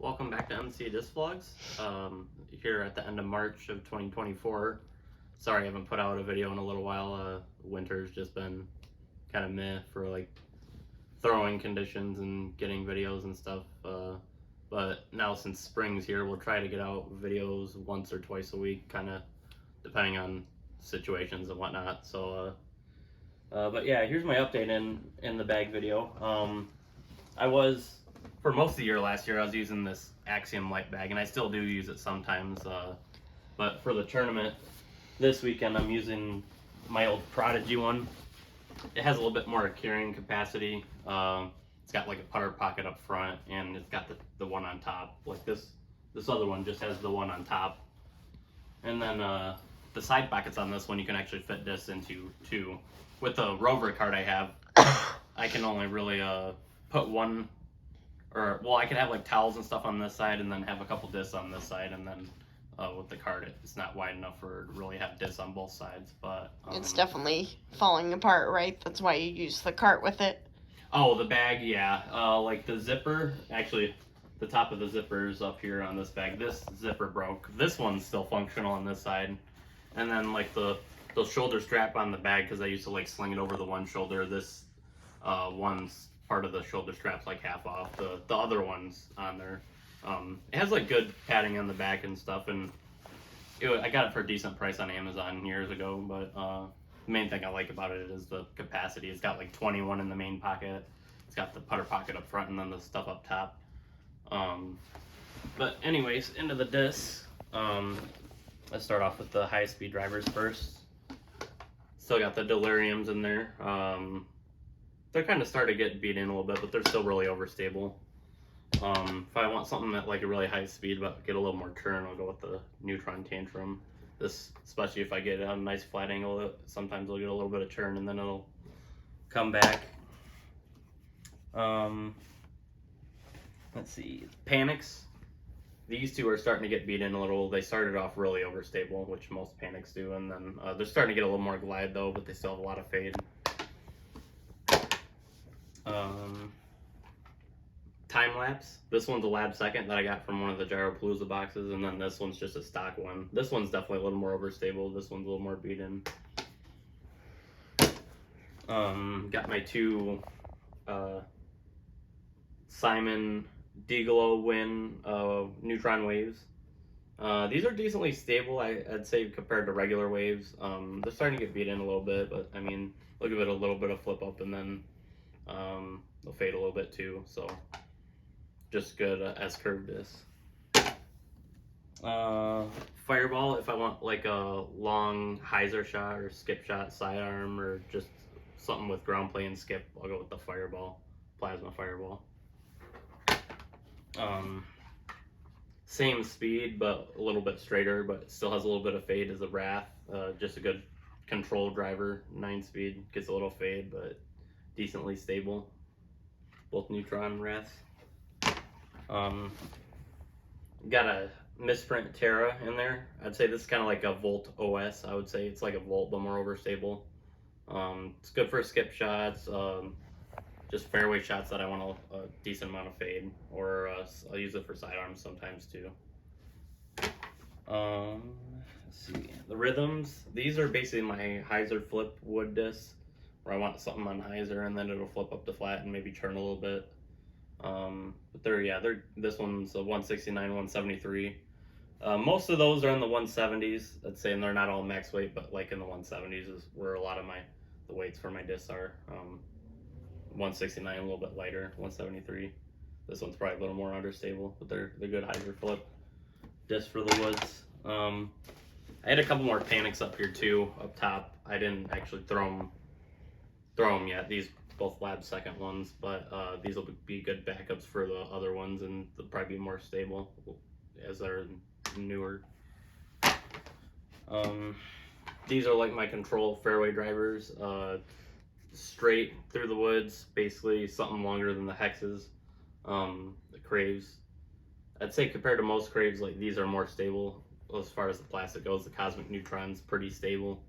Welcome back to MC Disc Vlogs. Here at the end of March of 2024. Sorry I haven't put out a video in a little while. Winter's just been kind of meh for like throwing conditions and getting videos and stuff. But now since spring's here, we'll try to get out videos once or twice a week, kind of depending on situations and whatnot. But yeah, here's my update in the bag video. For most of the year last year, I was using this Axiom light bag, and I still do use it sometimes. But for the tournament this weekend, I'm using my old Prodigy one. It has a little bit more carrying capacity. It's got like a putter pocket up front, and it's got the one on top. Like this other one just has the one on top. And then the side pockets on this one, you can actually fit discs into two. With the Rover card I have, I can only really put one, I could have like towels and stuff on this side and then have a couple discs on this side, and then with the cart it's not wide enough for to really have discs on both sides. But it's definitely falling apart, right? That's why you use the cart with it. Oh, the bag, yeah. Like the zipper, actually the top of the zipper is up here on this bag. This zipper broke. This one's still functional on this side. And then like the shoulder strap on the bag, because I used to like sling it over the one shoulder, this one's part of the shoulder strap's like half off. The other one's on there. It has like good padding on the back and stuff, and I got it for a decent price on Amazon years ago. But the main thing I like about it is the capacity. It's got like 21 in the main pocket. It's got the putter pocket up front and then the stuff up top. But anyways, into the discs. Let's start off with the high speed drivers first. Still got the Deliriums in there. They're kind of starting to get beat in a little bit, but they're still really overstable. If I want something at like a really high speed but get a little more turn, I'll go with the Neutron Tantrum. This, especially if I get a nice flat angle, sometimes I'll get a little bit of turn and then it'll come back. Let's see, Panics. These two are starting to get beat in a little. They started off really overstable, which most Panics do, and then they're starting to get a little more glide though, but they still have a lot of fade. Time Lapse. This one's a lab second that I got from one of the Gyropalooza boxes, and then this one's just a stock one. This one's definitely a little more overstable. This one's a little more beat in. Got my two Simon D-Glow Win Neutron Waves. These are decently stable, I'd say, compared to regular waves. They're starting to get beat in a little bit, but I mean, look at it, a little bit of flip up, and then they'll fade a little bit too. So just good S-curve disc. Fireball, if I want like a long hyzer shot or skip shot sidearm, or just something with ground play and skip, I'll go with the Fireball, Plasma Fireball. Same speed but a little bit straighter, but still has a little bit of fade as a Wrath. Just a good control driver. 9-speed, gets a little fade but decently stable. Both Neutron Wraths. Got a Misprint Terra in there. I'd say this is kind of like a Volt OS. I would say it's like a Volt but more overstable. It's good for skip shots, just fairway shots that I want a decent amount of fade, or I'll use it for sidearms sometimes too. Let's see, the Rhythms. These are basically my hyzer flip wood discs, where I want something on hyzer and then it'll flip up to flat and maybe turn a little bit. But this one's a 169, 173. Most of those are in the 170s, I'd say, and they're not all max weight, but like in the 170s is where a lot of the weights for my discs are. 169 a little bit lighter, 173. This one's probably a little more understable, but they're good hyzer flip discs for the woods. I had a couple more Panics up here too, up top. I didn't actually throw them yet. These both lab second ones, but these will be good backups for the other ones, and they'll probably be more stable as they're newer. These are like my control fairway drivers. Straight through the woods, basically something longer than the Hexes, the Craves. I'd say compared to most Craves, like these are more stable as far as the plastic goes. The Cosmic Neutron's pretty stable.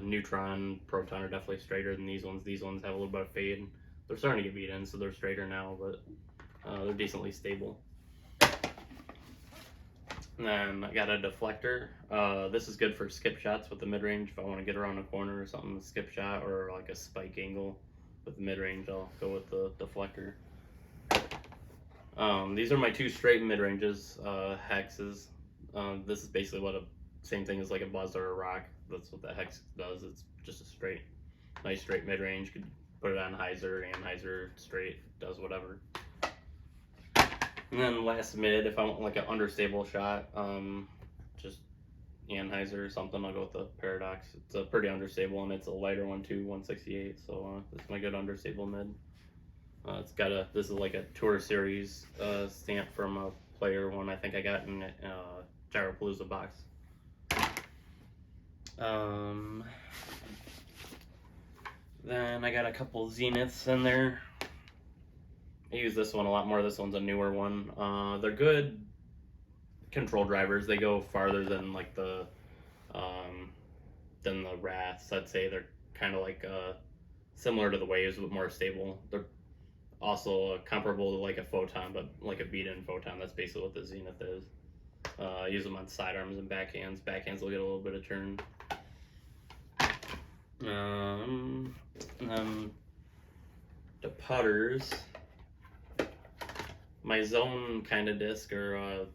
Neutron, Proton are definitely straighter than these ones. These ones have a little bit of fade. They're starting to get beat in, so they're straighter now, but they're decently stable. And then I got a deflector. This is good for skip shots with the mid-range. If I want to get around a corner or something, a skip shot or like a spike angle with the mid-range, I'll go with the deflector. These are my 2 straight mid-ranges, hexes. This is basically what same thing as like a buzz or a rock. That's what the hex does. It's just a nice straight mid-range. Could put it on hyzer, anhyzer, straight, does whatever. And then last mid, if I want like an understable shot, just anhyzer or something, I'll go with the Paradox. It's a pretty understable, and it's a lighter one too, 168. So this is my good understable mid. This is like a Tour Series stamp from a player one I think I got in Gyropalooza box. Then I got a couple Zeniths in there. I use this one a lot more. This one's a newer one. They're good control drivers. They go farther than like the Wraths. I'd say they're kind of like similar to the Waves, but more stable. They're also comparable to like a Photon, but like a beat-in Photon. That's basically what the Zenith is. I use them on sidearms and backhands. Backhands will get a little bit of turn. And then the putters. My zone kind of disc or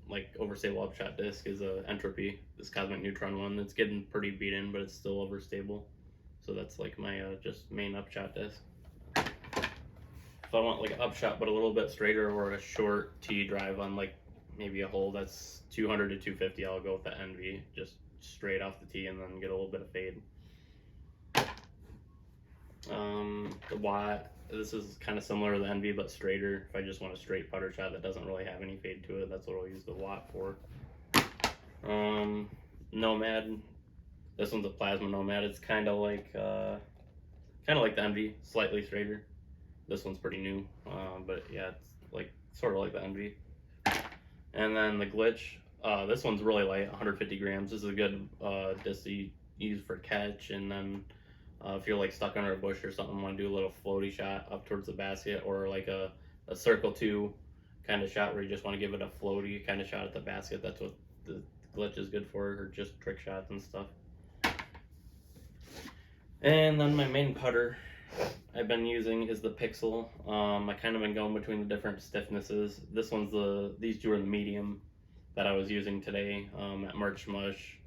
like overstable upshot disc is a Entropy, this Cosmic Neutron one. It's getting pretty beaten, but it's still overstable. So that's like my just main upshot disc. If I want like an upshot but a little bit straighter or a short T drive on like maybe a hole that's 200 to 250, I'll go with the Envy, just straight off the tee and then get a little bit of fade. The Watt, this is kind of similar to the Envy but straighter. If I just want a straight putter shot that doesn't really have any fade to it, that's what I'll use the Watt for. Nomad, this one's a Plasma Nomad. It's kind of like the Envy, slightly straighter. This one's pretty new, but yeah, it's like sort of like the Envy. And then the Glitch, this one's really light, 150 grams. This is a good disc to use for catch, and then if you're like stuck under a bush or something, want to do a little floaty shot up towards the basket, or like a circle 2 kind of shot where you just want to give it a floaty kind of shot at the basket. That's what the Glitch is good for, or just trick shots and stuff. And then my main putter I've been using is the Pixel. I kind of been going between the different stiffnesses. This one's these 2 are the medium that I was using today at March Mush.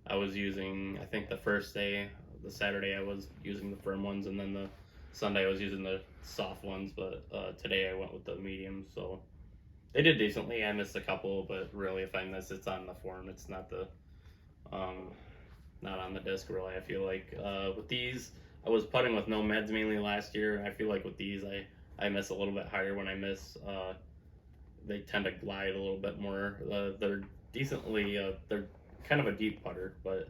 I was using, I think the first day, the Saturday I was using the firm ones, and then the Sunday I was using the soft ones, but today I went with the medium, so they did decently. I missed a couple, but really if I miss, it's on the form. It's not the not on the disc really. I feel like with these, I was putting with Nomads mainly last year. I feel like with these I miss a little bit higher when I miss. They tend to glide a little bit more. They're decently they're kind of a deep putter, but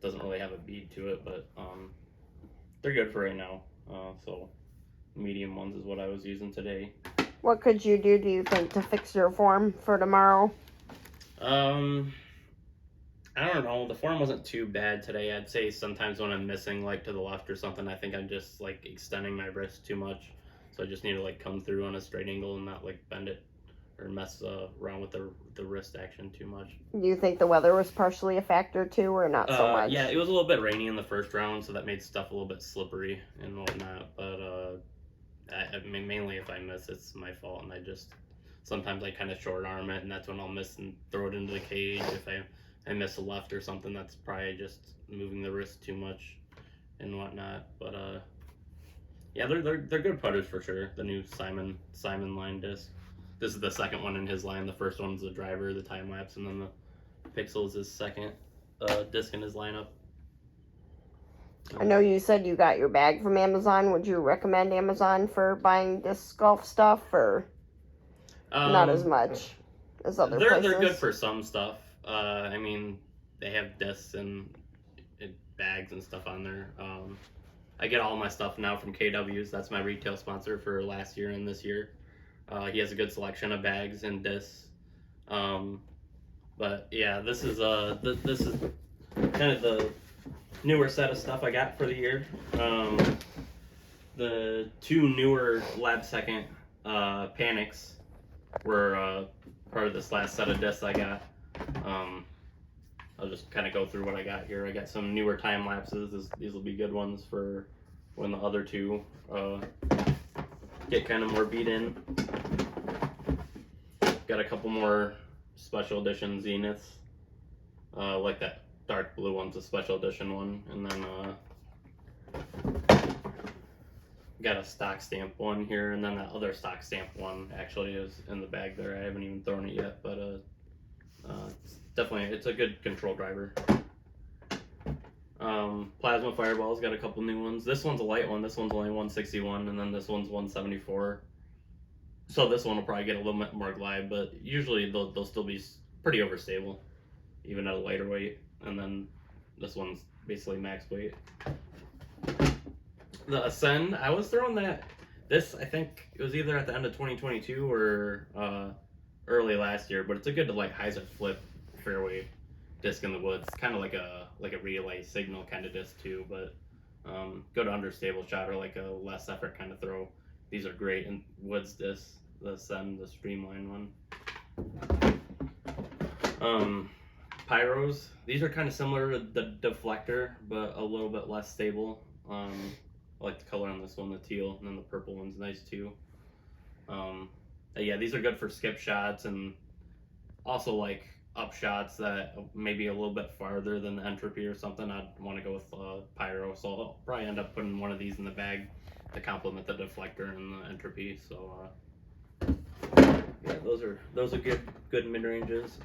doesn't really have a bead to it, but they're good for right now. So medium ones is what I was using today. What could you do you think, to fix your form for tomorrow? I don't know. The form wasn't too bad today. I'd say sometimes when I'm missing like to the left or something, I think I'm just like extending my wrist too much. So I just need to like come through on a straight angle and not like bend it or mess around with the wrist action too much. Do you think the weather was partially a factor too, or not so much? Yeah, it was a little bit rainy in the first round, so that made stuff a little bit slippery and whatnot. But I mean, mainly if I miss, it's my fault, and I just sometimes I kind of short arm it, and that's when I'll miss and throw it into the cage. If I miss a left or something, that's probably just moving the wrist too much and whatnot. But yeah, they're good putters for sure. The new Simon line disc. This is the second one in his line. The first one's the driver, the time lapse, and then the Pixel is his second disc in his lineup. I know you said you got your bag from Amazon. Would you recommend Amazon for buying disc golf stuff, or not as much as other places? They're good for some stuff. I mean, they have discs and bags and stuff on there. I get all my stuff now from KW's. That's my retail sponsor for last year and this year. He has a good selection of bags and discs. But yeah, this is kind of the newer set of stuff I got for the year. The 2 newer Lab Second Panics were part of this last set of discs I got. I'll just kind of go through what I got here. I got some newer time lapses. These will be good ones for when the other two get kind of more beat in. Got a couple more special edition Zeniths, like that dark blue one's a special edition one, and then got a stock stamp one here, and then that other stock stamp one actually is in the bag there. I haven't even thrown it yet, but it's a good control driver. Plasma Fireball's got a couple new ones. This one's a light one. This one's only 161, and then this one's 174. So this one will probably get a little bit more glide, but usually they'll still be pretty overstable, even at a lighter weight. And then this one's basically max weight. The Ascend, I was throwing that. This, I think it was either at the end of 2022 or early last year, but it's a good like hyzer flip fairway disc in the woods. Kind of like a relay signal kind of disc too, but good understable shot or like a less effort kind of throw. These are great in woods discs. The Ascend, the Streamline one. Pyros, these are kind of similar to the Deflector, but a little bit less stable. I like the color on this one, the teal, and then the purple one's nice too. Yeah, these are good for skip shots and also like up shots that maybe a little bit farther than the Entropy or something. I'd want to go with Pyro, so I'll probably end up putting one of these in the bag to complement the Deflector and the Entropy. So yeah, those are good mid ranges.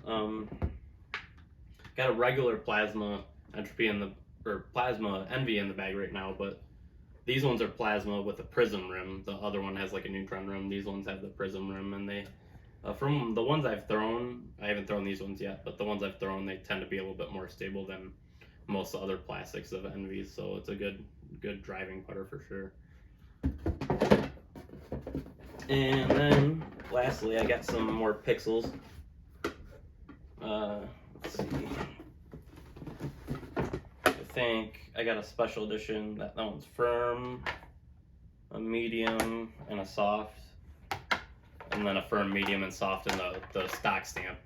Got a regular Plasma Entropy Plasma Envy in the bag right now, but these ones are Plasma with a prism rim. The other one has like a neutron rim. These ones have the prism rim, and they from the ones I've thrown, I haven't thrown these ones yet, but the ones I've thrown, they tend to be a little bit more stable than most other plastics of Envys, so it's a good driving putter for sure. And then lastly, I got some more Pixels. Let's see. I think I got a special edition. That one's firm, a medium, and a soft. And then a firm, medium, and soft in the stock stamp.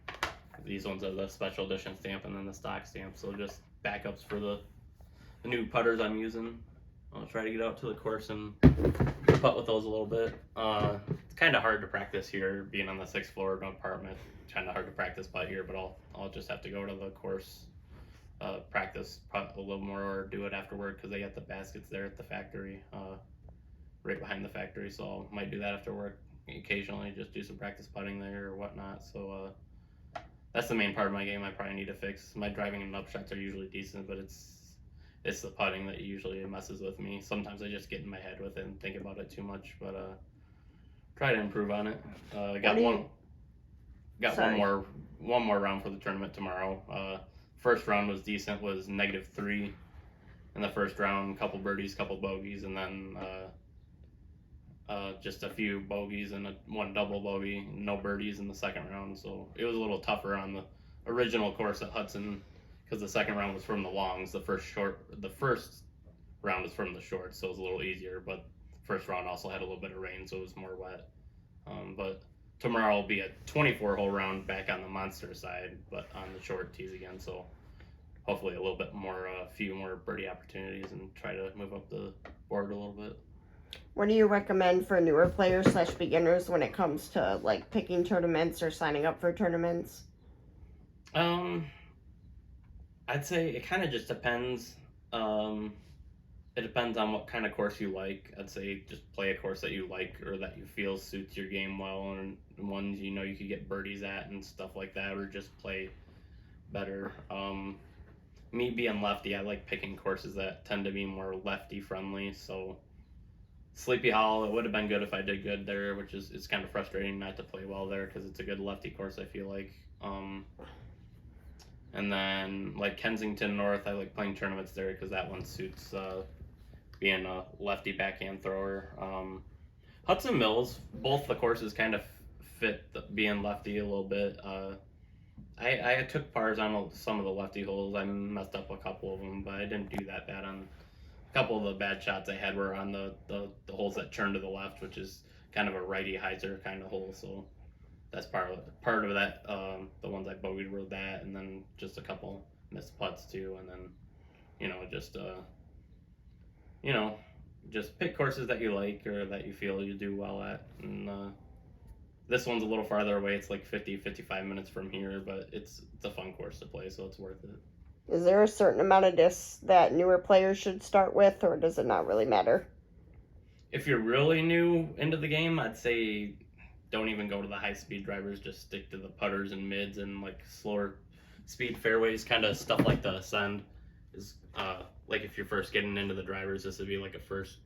These ones are the special edition stamp and then the stock stamp. So just backups for the new putters I'm using. I'll try to get out to the course and putt with those a little bit. It's kind of hard to practice here, being on the 6th floor of an apartment. Kind of hard to practice putt here, but I'll just have to go to the course, practice putt a little more, or do it after work because they got the baskets there at the factory, right behind the factory. So I might do that after work occasionally, just do some practice putting there or whatnot. So that's the main part of my game I probably need to fix. My driving and upshots are usually decent, but it's the putting that usually messes with me. Sometimes I just get in my head with it and think about it too much, but try to improve on it. Got one more round for the tournament tomorrow. First round was decent, was -3 in the first round, couple birdies, couple bogeys, and then just a few bogeys and one double bogey, no birdies in the second round. So it was a little tougher on the original course at Hudson because the second round was from the longs. The first round was from the shorts, so it was a little easier. But first round also had a little bit of rain, so it was more wet. But tomorrow will be a 24-hole round back on the monster side, but on the short tees again. So hopefully a little bit more, a few more birdie opportunities, and try to move up the board a little bit. What do you recommend for newer players / beginners when it comes to like picking tournaments or signing up for tournaments? I'd say it kind of just depends. It depends on what kind of course you like. I'd say just play a course that you like or that you feel suits your game well, and ones you know you could get birdies at and stuff like that, or just play better. Me being lefty, I like picking courses that tend to be more lefty friendly. So Sleepy Hollow, it would have been good if I did good there, which is it's kind of frustrating not to play well there because it's a good lefty course, I feel like. And then like Kensington North, I like playing tournaments there because that one suits being a lefty backhand thrower. Hudson Mills, both the courses kind of fit being lefty a little bit. I took pars on some of the lefty holes. I messed up a couple of them, but I didn't do that bad on a couple of the bad shots I had were on the holes that turn to the left, which is kind of a righty hyzer kind of hole. So that's part of that. The ones I bogeyed were that, and then just a couple missed putts too, and then just pick courses that you like or that you feel you do well at. And this one's a little farther away. It's like 55 minutes from here, but it's a fun course to play, so it's worth it. Is there a certain amount of discs that newer players should start with, or does it not really matter? If you're really new into the game, I'd say don't even go to the high-speed drivers. Just stick to the putters and mids and like slower speed fairways, kind of stuff like the Ascend is. Like if you're first getting into the drivers, this would be like a first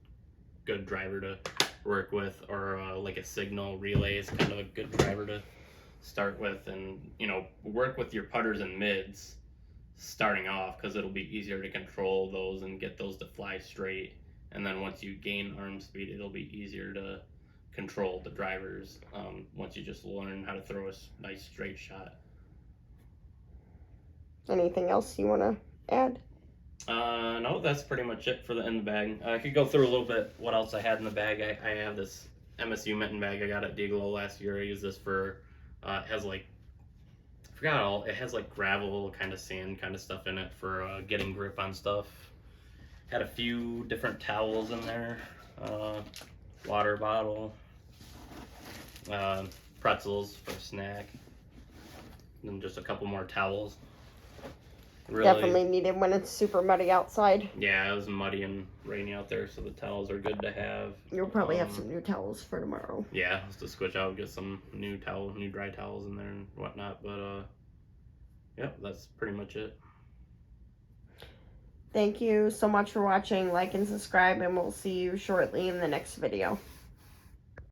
good driver to work with, or like a Signal Relay is kind of a good driver to start with, and work with your putters and mids starting off, because it'll be easier to control those and get those to fly straight, and then once you gain arm speed, it'll be easier to control the drivers once you just learn how to throw a nice straight shot. Anything else you want to add? No, that's pretty much it for the in the bag. I could go through a little bit what else I had in the bag. I have this MSU mitten bag I got at Deaglo last year. I used this for, it has like, I forgot all, it has like gravel, kind of sand kind of stuff in it for getting grip on stuff. Had a few different towels in there, water bottle, pretzels for a snack, and then just a couple more towels. Really, definitely needed when it's super muddy outside. Yeah, it was muddy and rainy out there, so the towels are good to have. You'll probably have some new towels for tomorrow. Yeah, just to switch out, get some new dry towels in there and whatnot. But yep, that's pretty much it. Thank you so much for watching. Like and subscribe, and we'll see you shortly in the next video.